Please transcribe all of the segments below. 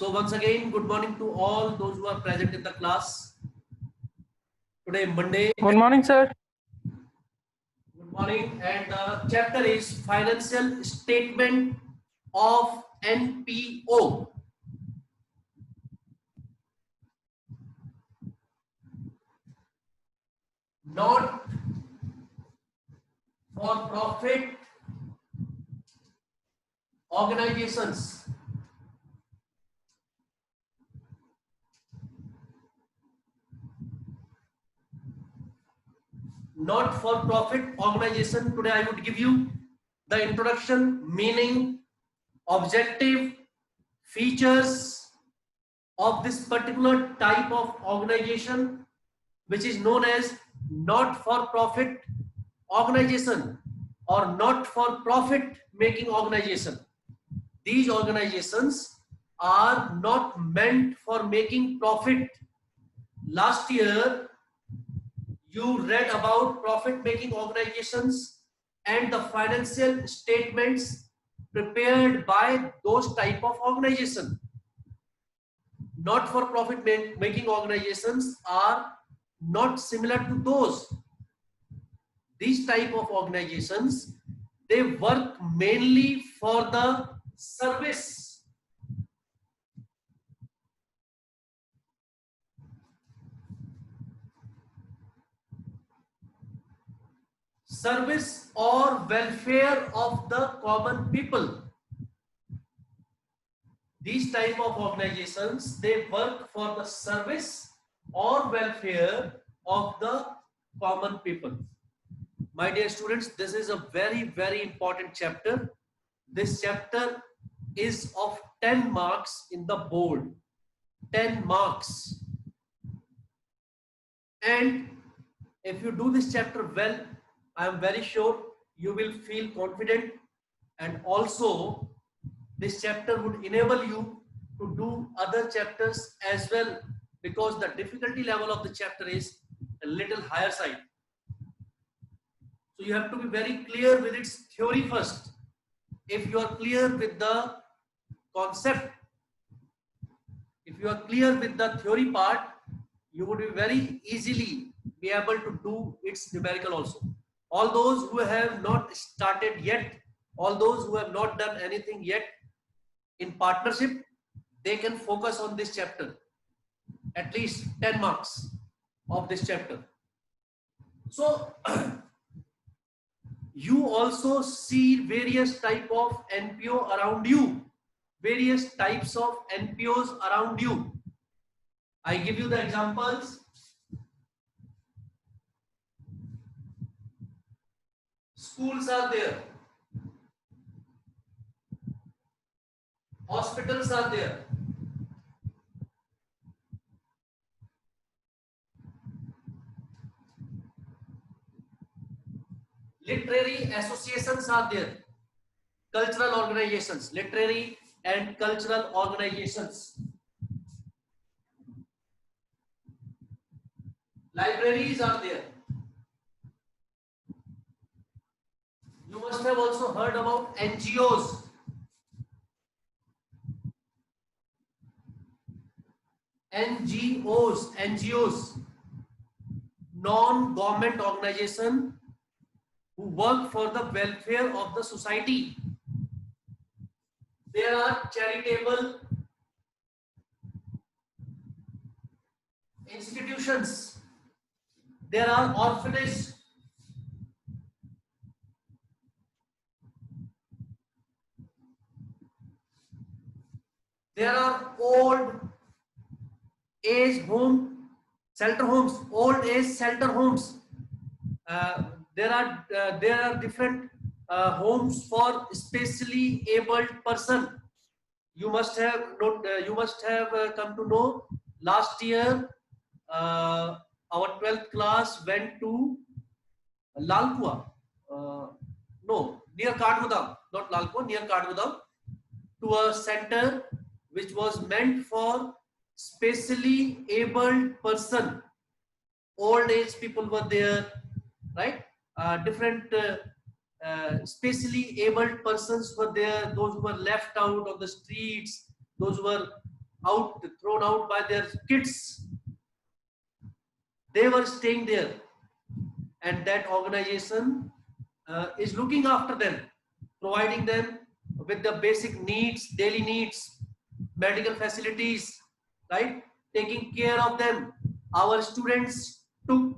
So once again, good morning to all those who are present in the class. Today, Monday. Good morning, sir. Good morning. And the chapter is Financial Statement of NPO. Not for profit organizations. Not for profit organization. Today I would give you the introduction, meaning, objective, features of this particular type of organization, which is known as not for profit organization or not for profit making organization. These organizations are not meant for making profit. Last year you read about profit making organizations and the financial statements prepared by those type of organization. Not for profit making organizations are not similar to those. These type of organizations, they work mainly for the service. Service or welfare of the common people. These type of organizations, they work for the service or welfare of the common people. My dear students, this is a very important chapter. This chapter is of 10 marks in the board. 10 marks. And if you do this chapter well, I am very sure you will feel confident, and also this chapter would enable you to do other chapters as well, because the difficulty level of the chapter is a little higher side. So you have to be very clear with its theory first. If you are clear with the concept, if you are clear with the theory part, you would be very easily be able to do its numerical also. All those who have not started yet, all those who have not done anything yet in partnership, they can focus on this chapter. At least 10 marks of this chapter. So you also see various type of NPO around you, various types of NPOs around you. I give you the examples. Schools are there, hospitals are there, literary associations are there, cultural organizations, literary and cultural organizations, libraries are there. You must have also heard about NGOs. NGOs, non-government organization who work for the welfare of the society. There are charitable institutions. There are orphanages. There are old age home, shelter homes, old age shelter homes. There are different homes for specially abled person. You must have come to know last year our 12th class went to Lalkua. No, near Kathgodam, not Lalkua, near Kathgodam, to a center which was meant for specially abled person. Old age people were there, right? Different specially abled persons were there, those who were left out on the streets, those who were thrown out by their kids, they were staying there, and that organization is looking after them, providing them with the basic needs, daily needs, medical facilities, right? Taking care of them. Our students took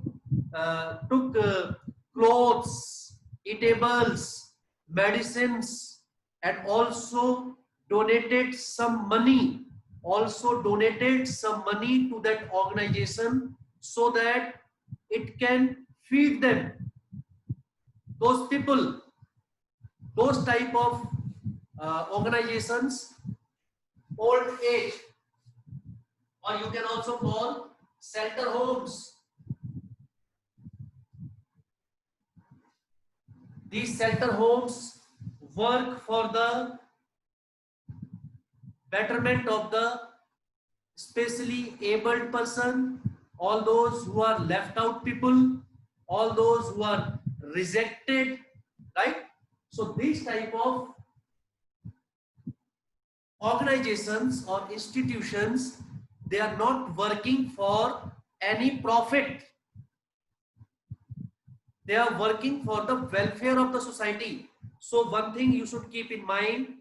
clothes, eatables, medicines, and also donated some money. Also donated some money to that organization so that it can feed them. Those people, those type of organizations, old age, or you can also call shelter homes. These shelter homes work for the betterment of the especially abled person, all those who are left out people, all those who are rejected, right? So these type of organizations or institutions, they are not working for any profit. They are working for the welfare of the society. So one thing you should keep in mind,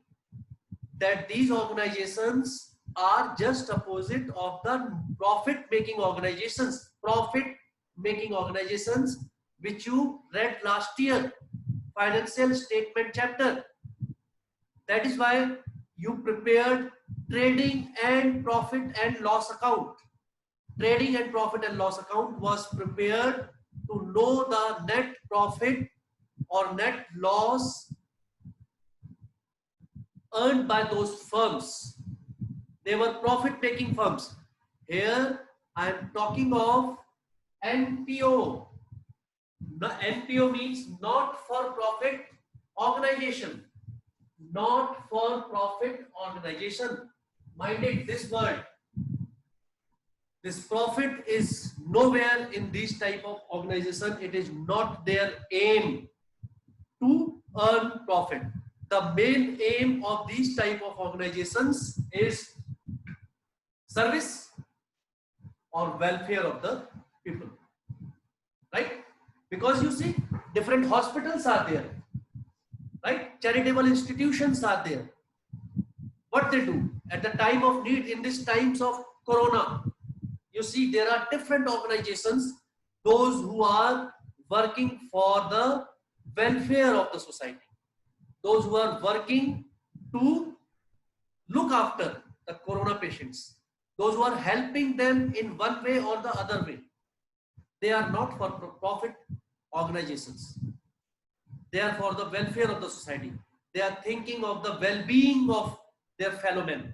that these organizations are just opposite of the profit making organizations. Profit making organizations which you read last year, financial statement chapter. That is why you prepared trading and profit and loss account. Trading and profit and loss account was prepared to know the net profit or net loss earned by those firms. They were profit making firms. Here I am talking of NPO. The NPO means not for profit organization. Not for profit organization. Mind it, this word. This profit is nowhere in this type of organization. It is not their aim to earn profit. The main aim of these type of organizations is service or welfare of the people, right? Because you see, different hospitals are there, right? Charitable institutions are there. What they do at the time of need, in these times of corona, you see there are different organizations, those who are working for the welfare of the society, those who are working to look after the corona patients, those who are helping them in one way or the other way. They are not for profit organizations. They are for the welfare of the society. They are thinking of the well-being of their fellow men.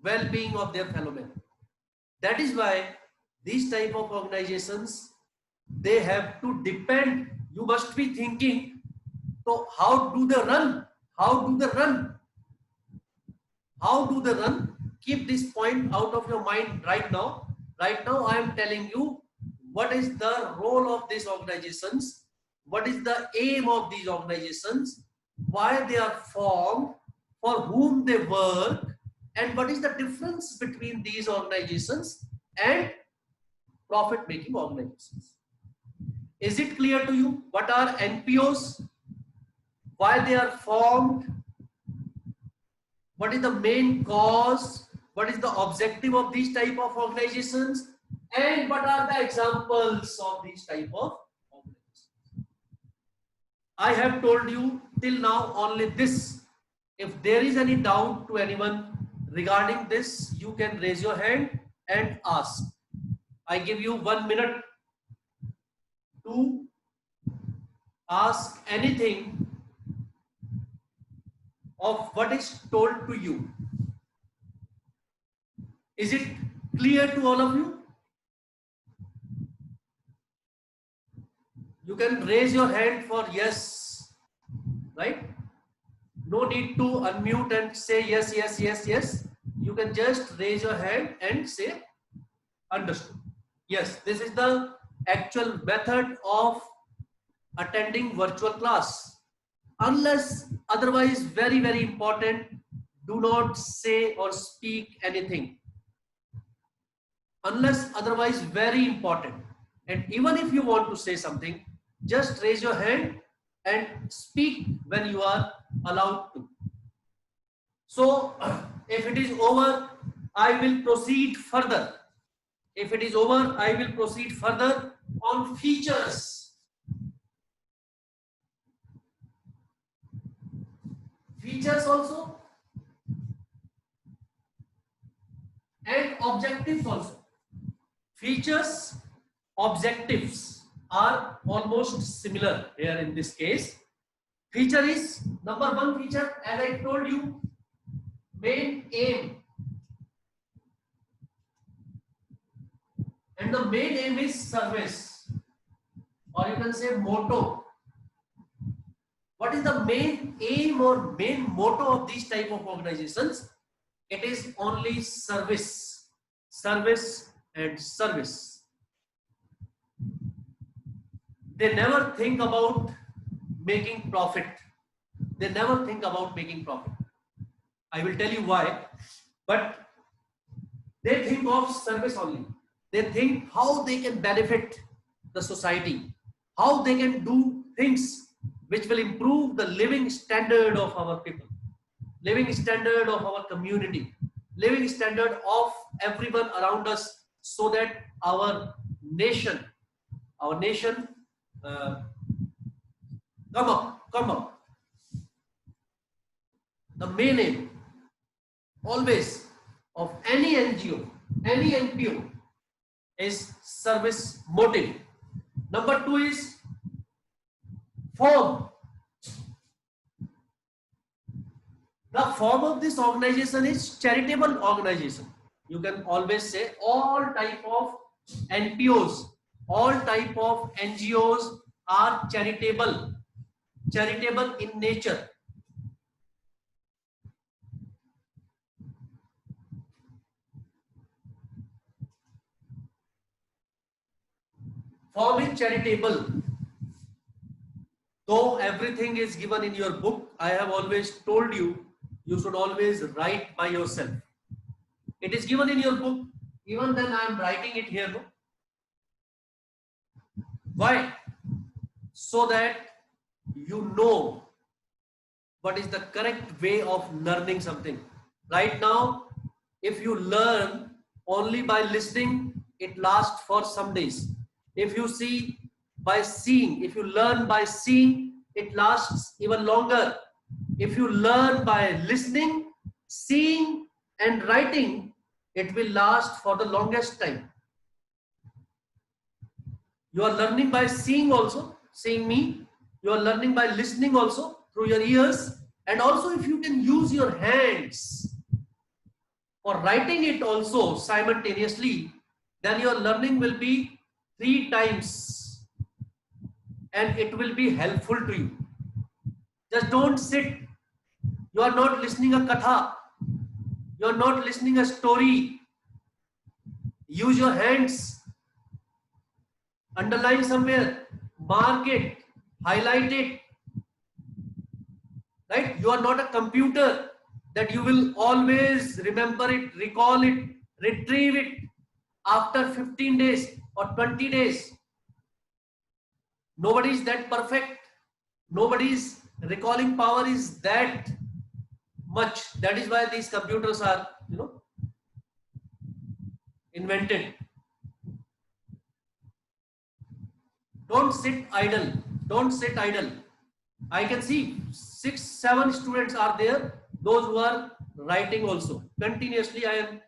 Well-being of their fellow men. That is why these type of organizations, they have to depend. You must be thinking, so how do they run? How do they run? How do they run? Keep this point out of your mind right now. Right now, I am telling you what is the role of these organizations, what is the aim of these organizations, why they are formed, for whom they work, and what is the difference between these organizations and profit-making organizations. Is it clear to you? What are NPOs? Why they are formed? What is the main cause? What is the objective of these type of organizations? And what are the examples of these type of organizations? I have told you till now only this. If there is any doubt to anyone regarding this, you can raise your hand and ask. I give you 1 minute to ask anything of what is told to you. Is it clear to all of you? You can raise your hand for yes, right? No need to unmute and say yes, yes, yes, yes. You can just raise your hand and say understood. Yes, this is the actual method of attending virtual class. Unless otherwise, very, very important, do not say or speak anything unless otherwise very important. And even if you want to say something, just raise your hand and speak when you are allowed to. So if it is over, I will proceed further. If it is over, I will proceed further on features. Features also and objectives also. Features, objectives are almost similar here in this case. Feature is number one feature, as I told you, main aim. And the main aim is service, or you can say motto. What is the main aim or main motto of these type of organizations? It is only service, service and service. They never think about making profit. They never think about making profit. I will tell you why, but they think of service only. They think how they can benefit the society, how they can do things which will improve the living standard of our people, living standard of our community, living standard of everyone around us, so that our nation come up. The main aim always of any NGO, any NPO is service motive. Number two is form. The form of this organization is charitable organization. You can always say all type of NPOs, all type of NGOs are charitable in nature. Form is charitable. Though everything is given in your book, I have always told you, you should always write by yourself. It is given in your book, even then I am writing it here. No? Why? So that you know what is the correct way of learning something. Right now, if you learn only by listening, it lasts for some days. If you see by seeing, if you learn by seeing, it lasts even longer. If you learn by listening, seeing and writing, it will last for the longest time. You are learning by seeing also, seeing me. You are learning by listening also through your ears. And also if you can use your hands for writing it also simultaneously, then your learning will be 3 times and it will be helpful to you. Just don't sit. You are not listening a katha. You are not listening a story. Use your hands. Underline somewhere. Mark it. Highlight it. Right? You are not a computer that you will always remember it, recall it, retrieve it after 15 days or 20 days. Nobody is that perfect. Nobody's recalling power is that much. That is why these computers are, invented. Don't sit idle. Don't sit idle. I can see 6, 7 students are there. Those who are writing also. Continuously I am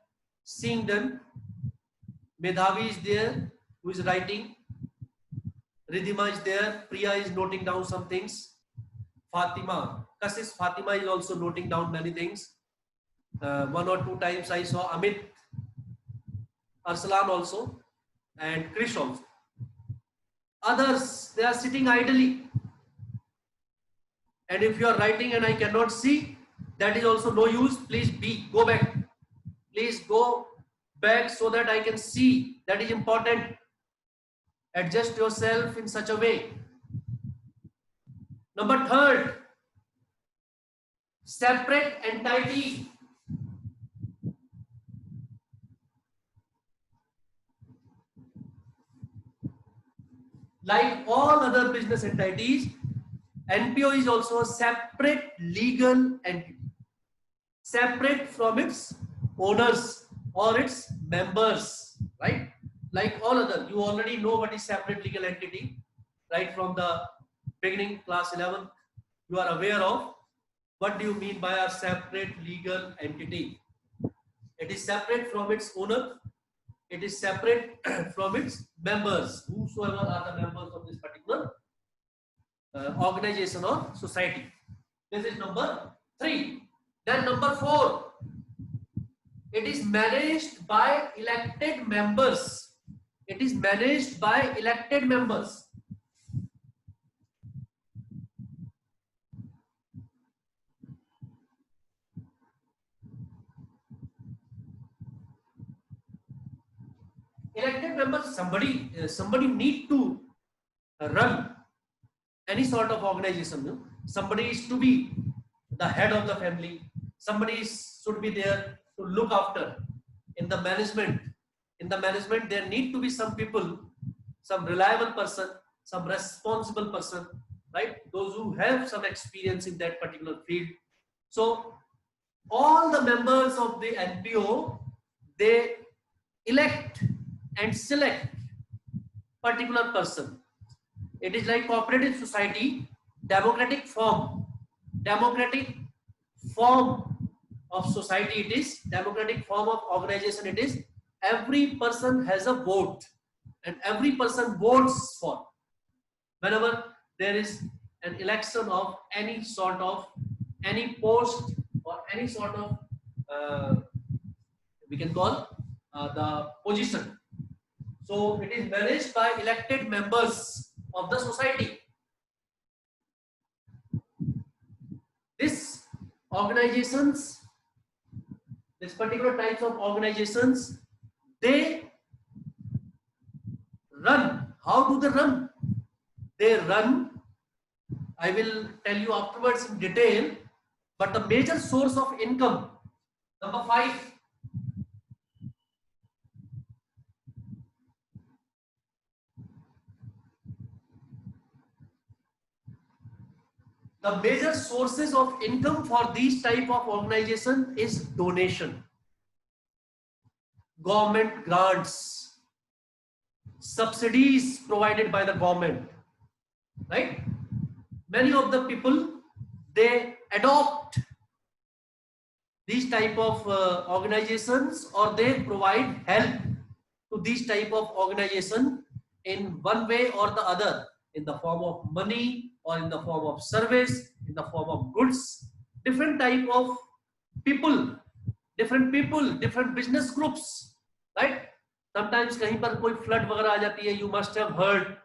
seeing them. Medhavi is there who is writing. Ridhima is there. Priya is noting down some things. Fatima. Kassis Fatima is also noting down many things. 1 or 2 times I saw Amit, Arsalan also, and Krish also. Others, they are sitting idly. And if you are writing and I cannot see, that is also no use. Please go back. Please go back so that I can see. That is important. Adjust yourself in such a way. Number 3rd, separate entity. Like all other business entities, NPO is also a separate legal entity, separate from its owners or its members, right? Like all other, you already know what is separate legal entity, right? From the beginning, class 11, you are aware of what do you mean by a separate legal entity. It is separate from its owner, it is separate from its members, whosoever are the members of this particular organization or society. This is number 3. Then number 4, it is managed by elected members. It is managed by elected members. Elected members, somebody need to run any sort of organization. No? Somebody is to be the head of the family. Somebody should be there to look after. In the management, there need to be some people, some reliable person, some responsible person, right? Those who have some experience in that particular field. So all the members of the NPO, they elect and select particular person. It is like cooperative society, democratic form of society. It is democratic form of organization. It is every person has a vote and every person votes for whenever there is an election of any sort of any post or any sort of we can call the position. So it is managed by elected members of the society. This organizations, this particular types of organizations, they run. How do they run? They run, I will tell you afterwards in detail, but the major source of income, number 5, the major sources of income for these type of organization is donation, government grants, subsidies provided by the government, right? Many of the people, they adopt these type of organizations, or they provide help to these type of organization in one way or the other, in the form of money or in the form of service, in the form of goods. Different type of people, different business groups, right? Sometimes कहीं पर कोई flood वगैरह आ जाती है, you must have heard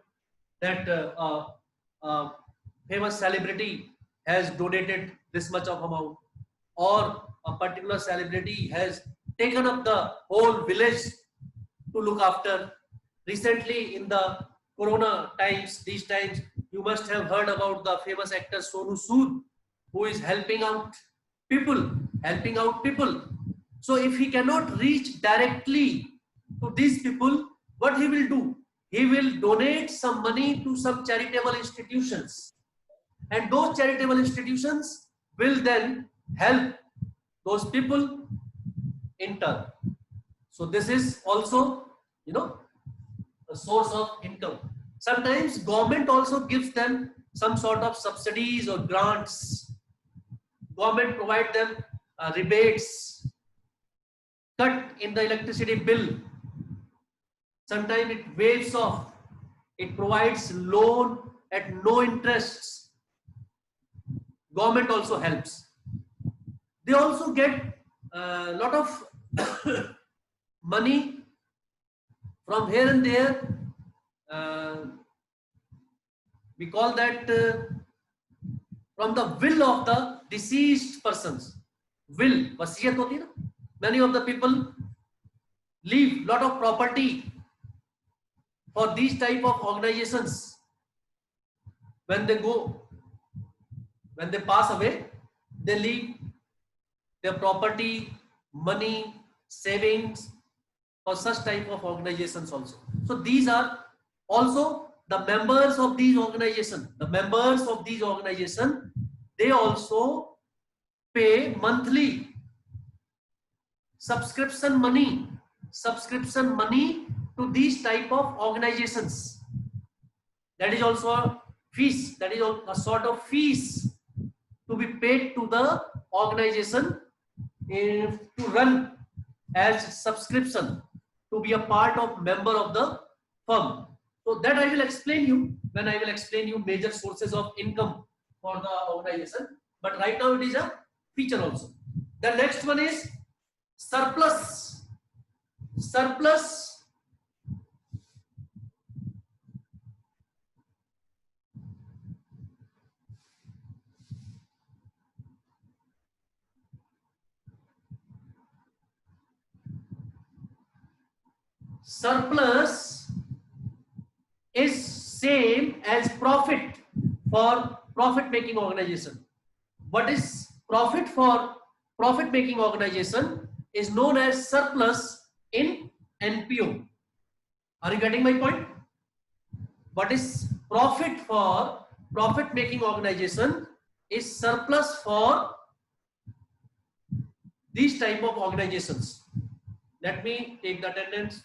that famous celebrity has donated this much of amount, or a particular celebrity has taken up the whole village to look after. Recently in the corona times, these times, you must have heard about the famous actor Sonu Sood, who is helping out people. So if he cannot reach directly to these people, what he will do? He will donate some money to some charitable institutions, and those charitable institutions will then help those people in turn. So this is also, a source of income. Sometimes government also gives them some sort of subsidies or grants. Government provide them rebates, cut in the electricity bill. Sometimes it waives off. It provides loan at no interest. Government also helps. They also get a lot of money from here and there. We call that from the will of the deceased persons. Will, wasiyat hoti na? Many of the people leave lot of property for these type of organizations. When they pass away, they leave their property, money, savings for such type of organizations also. So these are also the members of these organizations. The members of these organizations, they also pay monthly subscription money to these type of organizations. That is also a fees. That is a sort of fees to be paid to the organization to run as subscription, to be a part of member of the firm. So that I will explain you when I will explain you major sources of income for the organization. But right now it is a feature also. The next one is surplus. Surplus surplus is same as profit for profit making organization. What is profit for profit making organization is known as surplus in NPO. Are you getting my point? What is profit for profit making organization is surplus for these type of organizations. Let me take the attendance.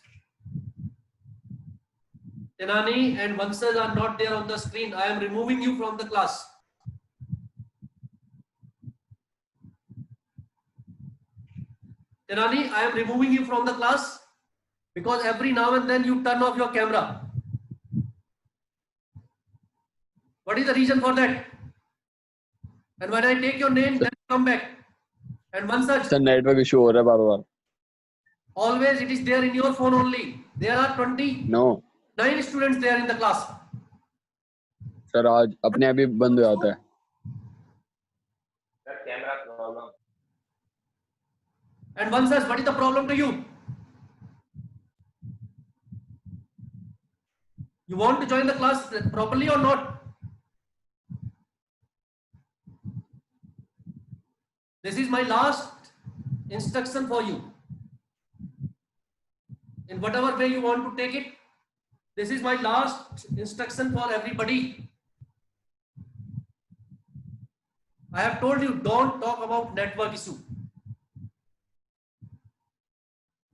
Tenani and Vansaj are not there on the screen. I am removing you from the class. Tenani, I am removing you from the class because every now and then you turn off your camera. What is the reason for that? And when I take your name, then come back. And Vansaj, sir network issue हो रहा है बार-बार. always it is there in your phone only. There are 29 students there in the class. Sir आज अपने आप ही बंद हो जाता है. Sir, camera problem. And Vansaj, what is the problem to you? You want to join the class properly or not? This is my last instruction for you. In whatever way you want to take it, this is my last instruction for everybody. I have told you, don't talk about network issue.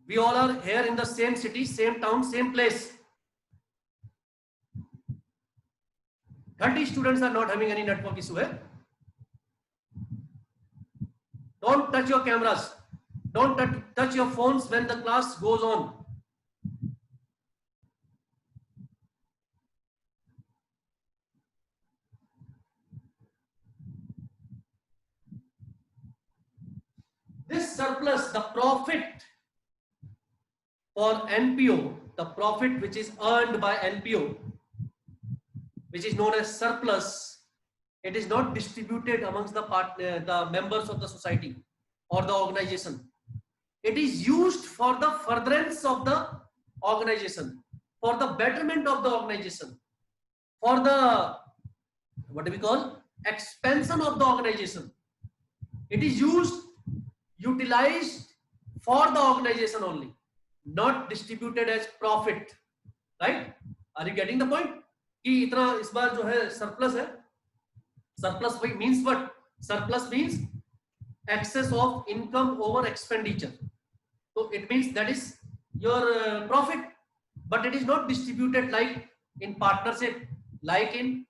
We all are here in the same city, same town, same place. 30 students are not having any network issue. Don't touch your cameras. Don't touch your phones when the class goes on. This surplus, the profit for NPO, the profit which is earned by NPO, which is known as surplus, it is not distributed amongst the members of the society or the organization. It is used for the furtherance of the organization, for the betterment of the organization, for the, what do we call, expansion of the organization. It is utilized for the organization only, not distributed as profit. Right? Are you getting the point? कि इतना इस बार जो है surplus है. Surplus means what? Surplus means excess of income over expenditure. So it means that is your profit, but it is not distributed like in partnership, like in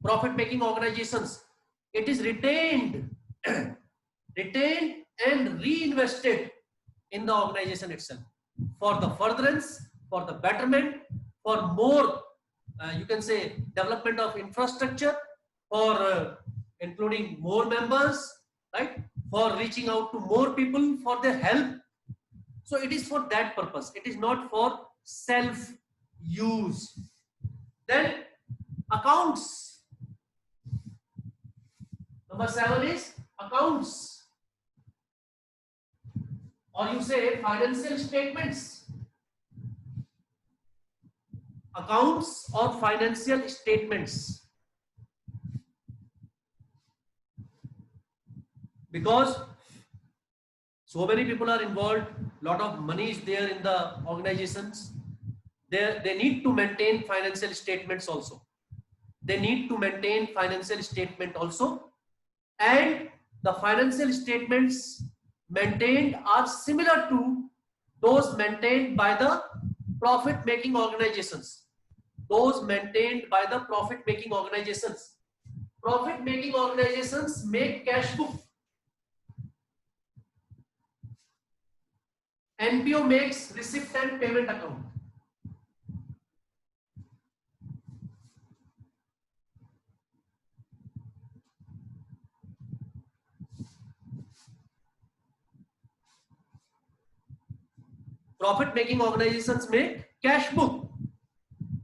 profit making organizations. It is retained and reinvested in the organization itself for the furtherance, for the betterment, for more, you can say, development of infrastructure, for including more members, right? For reaching out to more people for their help. So it is for that purpose. It is not for self-use. Then accounts. Number 7 is accounts. Or you say financial statements. Accounts or financial statements. because so many people are involved, lot of money is there in the organizations. They need to maintain financial statements also. They need to maintain financial statement also, and the financial statements maintained are similar to those maintained by the profit making organizations. Those maintained by the profit making organizations. Profit making organizations make cash book. NPO makes receipt and payment account. Profit making organizations make cash book.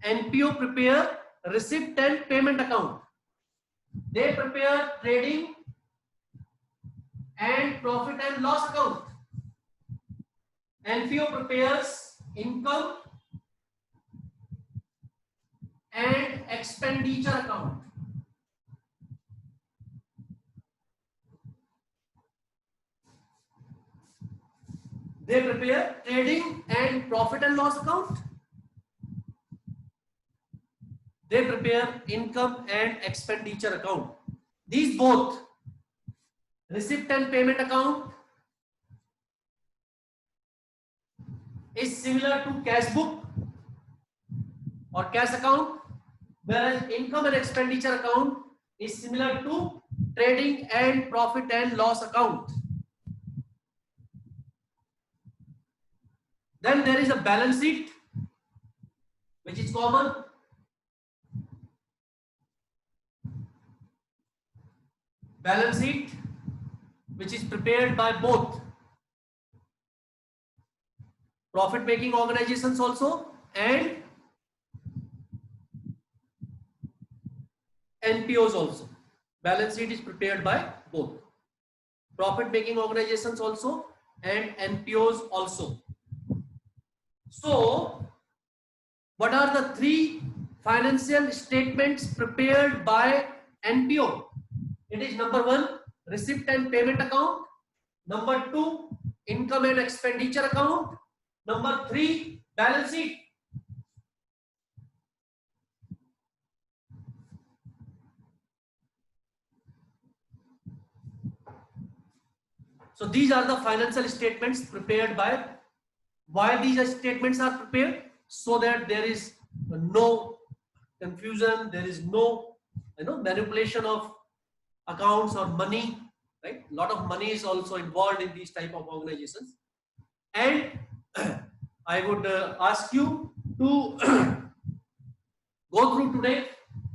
NPO prepare receipt and payment account. They prepare trading and profit and loss account. NPO prepares income and expenditure account. They prepare trading and profit and loss account. They prepare income and expenditure account. These both, receipt and payment account, is similar to cash book or cash account, whereas income and expenditure account is similar to trading and profit and loss account. Then there is a balance sheet, which is common. Balance sheet, which is prepared by both profit making organizations also and NPOs also. Balance sheet is prepared by both profit making organizations also and NPOs also. So, what are the three financial statements prepared by NPO? It is number one, receipt and payment account. Number two, income and expenditure account. Number three, balance sheet. So these are the financial statements prepared by. Why these statements are prepared? So that there is no confusion, there is no manipulation of accounts or money, right? A lot of money is also involved in these type of organizations. And I would ask you to go through today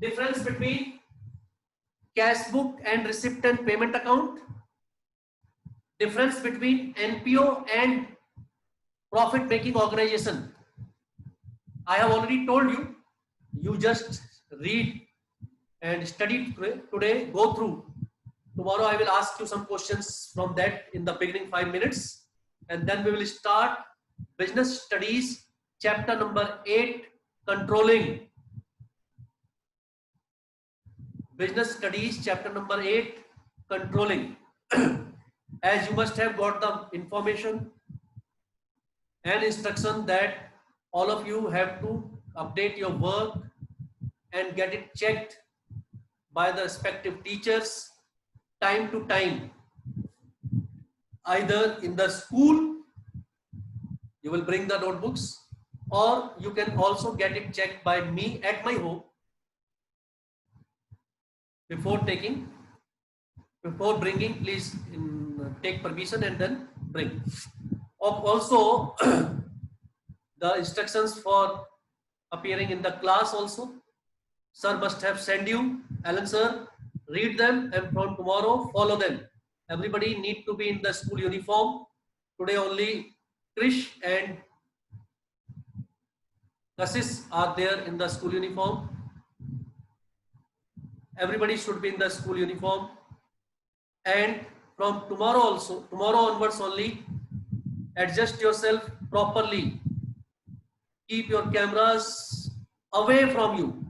difference between cash book and receipt and payment account, difference between NPO and profit making organization. I have already told you, you just read and study today, go through. Tomorrow I will ask you some questions from that in the beginning 5 minutes, and then we will start business studies chapter number 8, controlling. Business studies chapter number 8, controlling. As you must have got the information and instruction that all of you have to update your work and get it checked by the respective teachers time to time. Either in the school, you will bring the notebooks, or you can also get it checked by me at my home before bringing. Please take permission and then bring. Also, the instructions for appearing in the class also, sir must have sent you. Alan sir, read them and from tomorrow follow them. Everybody need to be in the school uniform. Today only Krish and Kassis are there in the school uniform. Everybody should be in the school uniform. And from tomorrow onwards only, adjust yourself properly. Keep your cameras away from you.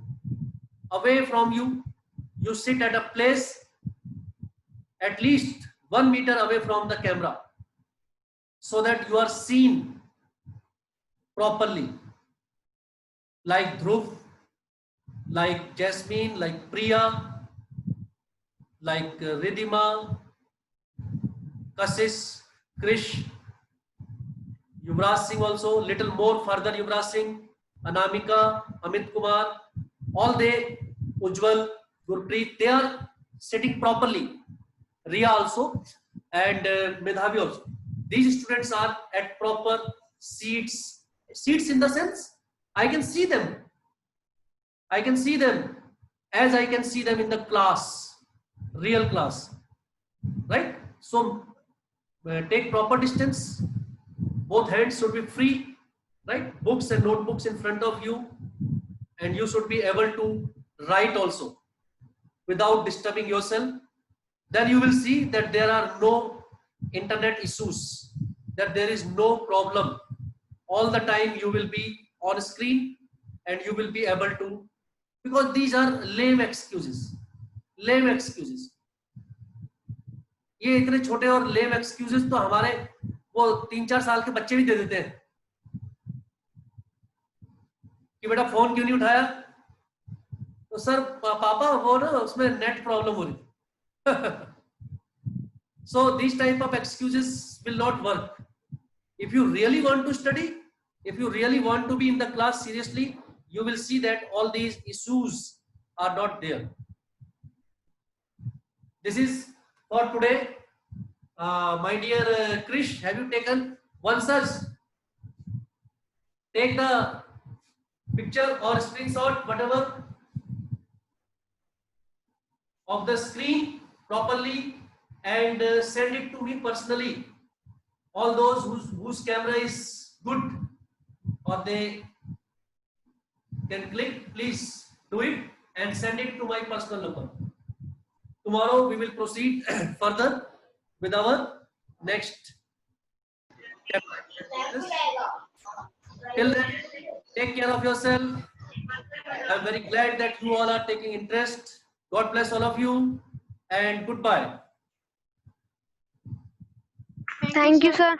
Away from you. You sit at a place at least 1 meter away from the camera, so that you are seen properly, like Dhruv, like Jasmine, like Priya, like Ridhima, Kasis, Krish, Yuvraj Singh also, little more further Yuvraj Singh, Anamika, Amit Kumar, all they, Ujjwal, Gurpreet, they are sitting properly. Riya also and Medhavi also. These students are at proper seats. Seats in the sense, I can see them. I can see them as I can see them in the class, real class, right? So take proper distance. Both hands should be free, right? Books and notebooks in front of you, and you should be able to write also without disturbing yourself. Then you will see that there are no internet issues, that there is no problem. All the time you will be on screen and you will be able to, because these are lame excuses. Lame excuses. ये इतने छोटे और lame excuses तो हमारे वो 3-4 साल के बच्चे भी दे देते हैं कि बेटा फोन क्यों नहीं उठाया, तो सर पापा वो ना उसमें नेट प्रॉब्लम हो रही. So these type of excuses will not work. If you really want to study, if you really want to be in the class seriously, you will see that all these issues are not there. This is for today. My dear Krish, have you taken one search? Take the picture or screenshot, whatever, of the screen properly and send it to me personally. All those whose camera is good or they can click, please do it and send it to my personal number. Tomorrow we will proceed further with our next chapter. Till then, take care of yourself. I'm very glad that you all are taking interest. God bless all of you and goodbye. Thank you, sir.